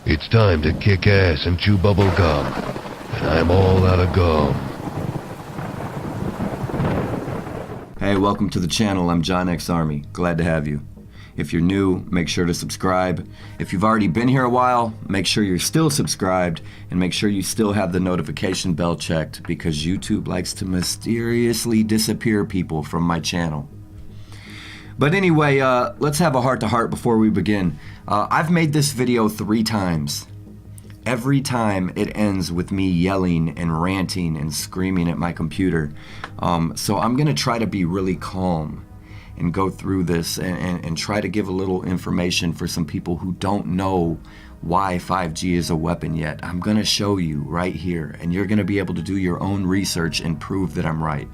It's time to kick ass and chew bubble gum. And I'm all out of gum. Hey, welcome to the channel. I'm John X Army. Glad to have you. If you're new, make sure to subscribe. If you've already been here a while, make sure you're still subscribed and make sure you still have the notification bell checked because YouTube likes to mysteriously disappear people from my channel. But anyway, let's have a heart-to-heart before we begin. I've made this video 3 times. Every time it ends with me yelling and ranting and screaming at my computer. So I'm gonna try to be really calm and go through this and try to give a little information for some people who don't know why 5G is a weapon yet. I'm gonna show you right here, and you're gonna be able to do your own research and prove that I'm right.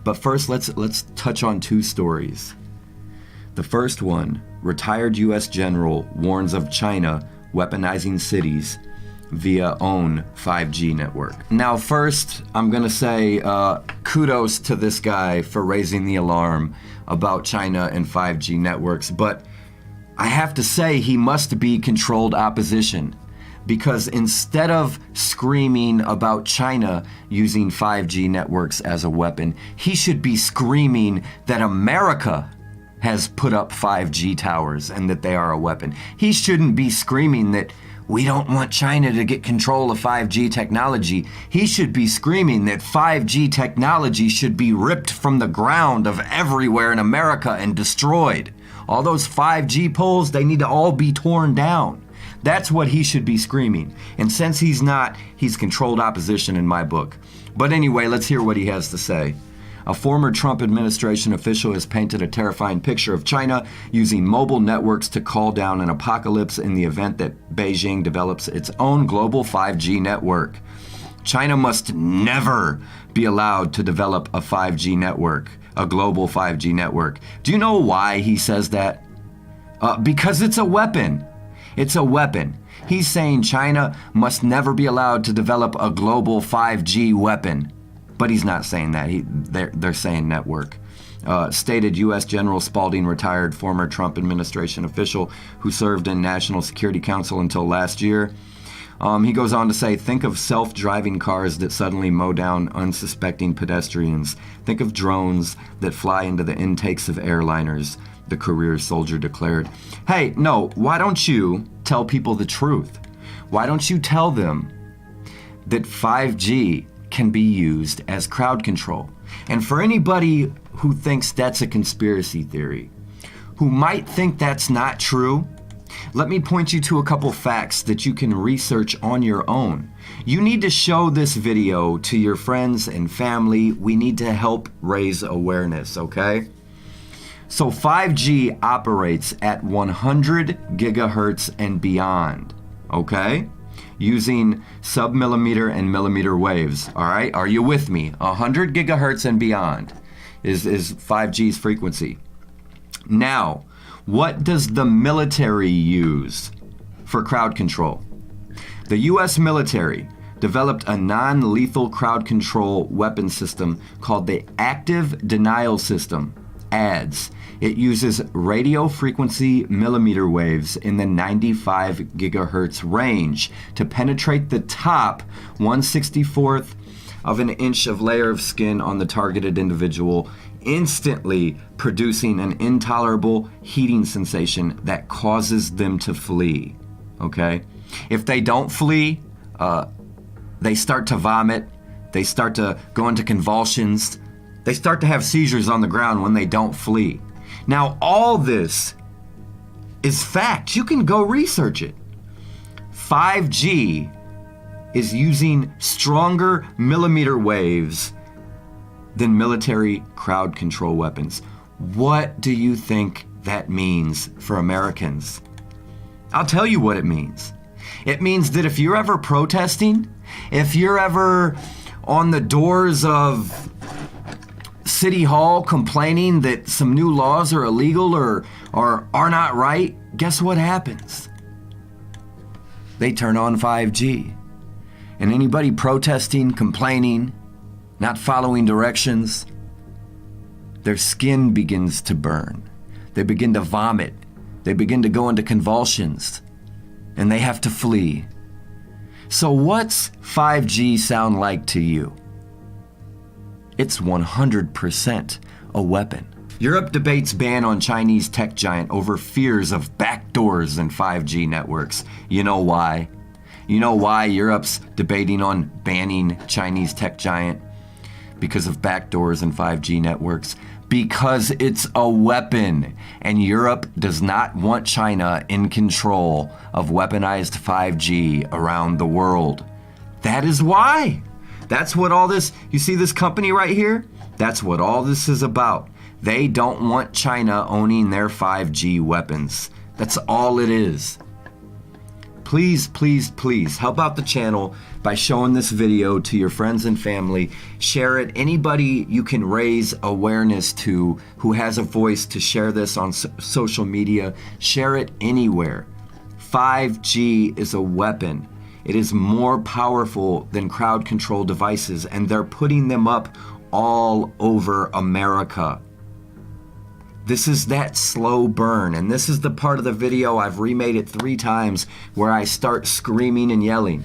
But first, let's touch on 2 stories. The first one, retired US general warns of China weaponizing cities via own 5G network. Now first, I'm gonna say kudos to this guy for raising the alarm about China and 5G networks, but I have to say he must be controlled opposition, because instead of screaming about China using 5G networks as a weapon, he should be screaming that America has put up 5G towers and that they are a weapon. He shouldn't be screaming that we don't want China to get control of 5G technology. He should be screaming that 5G technology should be ripped from the ground of everywhere in America and destroyed. All those 5G poles, they need to all be torn down. That's what he should be screaming. And since he's not, he's controlled opposition in my book. But anyway, let's hear what he has to say. A former Trump administration official has painted a terrifying picture of China using mobile networks to call down an apocalypse in the event that Beijing develops its own global 5G network. China must never be allowed to develop a 5G network, a global 5G network. Do you know why he says that? Because it's a weapon. It's a weapon. He's saying China must never be allowed to develop a global 5G weapon. But he's not saying that. They're saying network. Stated U.S. General Spalding, retired former Trump administration official who served in National Security Council until last year. He goes on to say, think of self-driving cars that suddenly mow down unsuspecting pedestrians. Think of drones that fly into the intakes of airliners, the career soldier declared. Hey, no, why don't you tell people the truth? Why don't you tell them that 5G can be used as crowd control? And for anybody who thinks that's a conspiracy theory, who might think that's not true, let me point you to a couple facts that you can research on your own. You need to show this video to your friends and family. We need to help raise awareness, okay? So 5G operates at 100 gigahertz and beyond, okay? Using sub-millimeter and millimeter waves, all right? Are you with me? 100 gigahertz and beyond is 5G's frequency. Now, what does the military use for crowd control? The US military developed a non-lethal crowd control weapon system called the Active Denial System, ADS. It uses radio frequency millimeter waves in the 95 gigahertz range to penetrate the top 1/64th of an inch of layer of skin on the targeted individual, instantly producing an intolerable heating sensation that causes them to flee, okay? If they don't flee, they start to vomit, they start to go into convulsions, they start to have seizures on the ground when they don't flee. Now, all this is fact. You can go research it. 5G is using stronger millimeter waves than military crowd control weapons. What do you think that means for Americans? I'll tell you what it means. It means that if you're ever protesting, if you're ever on the doors of City Hall complaining that some new laws are illegal or are not right, guess what happens? They turn on 5G. And anybody protesting, complaining, not following directions, their skin begins to burn. They begin to vomit. They begin to go into convulsions. and they have to flee. So what's 5G sound like to you? It's 100% a weapon. Europe debates ban on Chinese tech giant over fears of backdoors in 5G networks. You know why? You know why Europe's debating on banning Chinese tech giant? Because of backdoors in 5G networks. Because it's a weapon, and Europe does not want China in control of weaponized 5G around the world. That is why. That's what all this, you see this company right here? That's what all this is about. They don't want China owning their 5G weapons. That's all it is. Please, please, please help out the channel by showing this video to your friends and family. Share it. Anybody you can raise awareness to who has a voice to share this on social media, share it anywhere. 5G is a weapon. It is more powerful than crowd control devices, and they're putting them up all over America. This is that slow burn, and this is the part of the video, I've remade it 3 times, where I start screaming and yelling.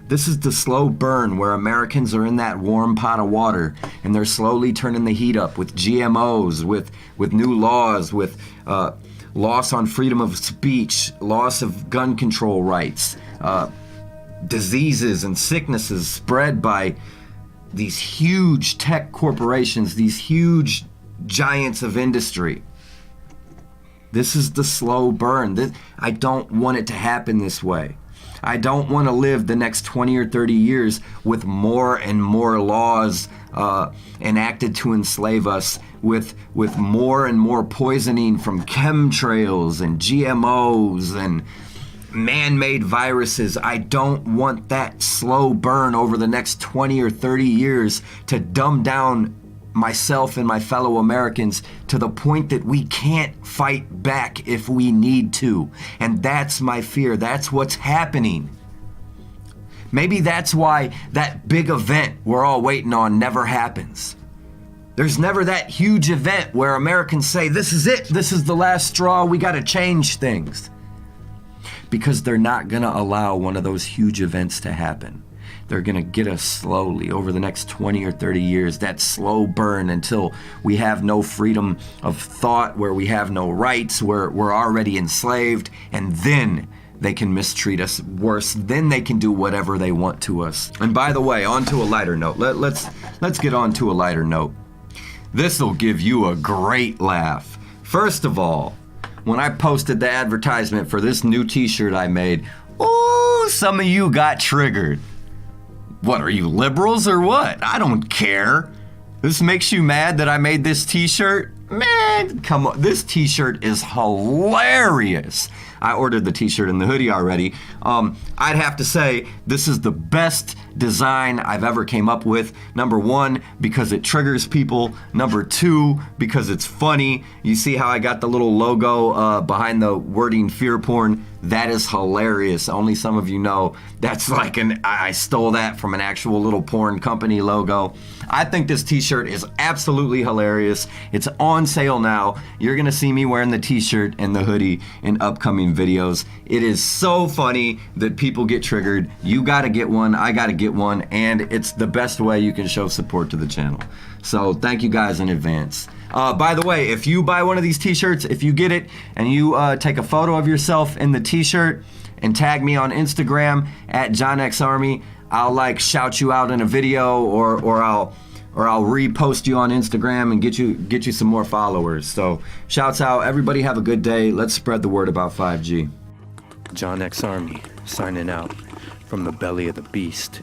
This is the slow burn where Americans are in that warm pot of water, and they're slowly turning the heat up with GMOs, with new laws, with loss on freedom of speech, loss of gun control rights, diseases and sicknesses spread by these huge tech corporations, these huge giants of industry. This is the slow burn. I don't want it to happen this way. I don't want to live the next 20 or 30 years with more and more laws enacted to enslave us, with more and more poisoning from chemtrails and GMOs and man-made viruses. I don't want that slow burn over the next 20 or 30 years to dumb down myself and my fellow Americans to the point that we can't fight back if we need to. And that's my fear. That's what's happening. Maybe that's why that big event we're all waiting on never happens. There's never that huge event where Americans say, this is it, this is the last straw, we got to change things. Because they're not going to allow one of those huge events to happen. They're going to get us slowly over the next 20 or 30 years, that slow burn until we have no freedom of thought, where we have no rights, where we're already enslaved, and then they can mistreat us worse. Then they can do whatever they want to us. And by the way, on to a lighter note. Let's get on to a lighter note. This'll give you a great laugh. First of all, when I posted the advertisement for this new t-shirt I made, ooh, some of you got triggered. What, are you liberals or what? I don't care. This makes you mad that I made this t-shirt? Man, come on. This t-shirt is hilarious. I ordered the t-shirt and the hoodie already. I'd have to say this is the best design I've ever came up with. Number 1, because it triggers people. Number 2, because it's funny. You see how I got the little logo behind the wording fear porn? That is hilarious. Only some of you know that's like I stole that from an actual little porn company logo. I think this t-shirt is absolutely hilarious. It's on sale now. You're gonna see me wearing the t-shirt and the hoodie in upcoming videos. It is so funny that people get triggered. You gotta get one, I gotta get one, and it's the best way you can show support to the channel. So thank you guys in advance. By the way, if you buy one of these t-shirts, if you get it and you take a photo of yourself in the t-shirt and tag me on Instagram at JohnXArmy, I'll shout you out in a video, or I'll repost you on Instagram and get you some more followers. So shouts out, everybody have a good day. Let's spread the word about 5G. JohnXArmy signing out from the belly of the beast.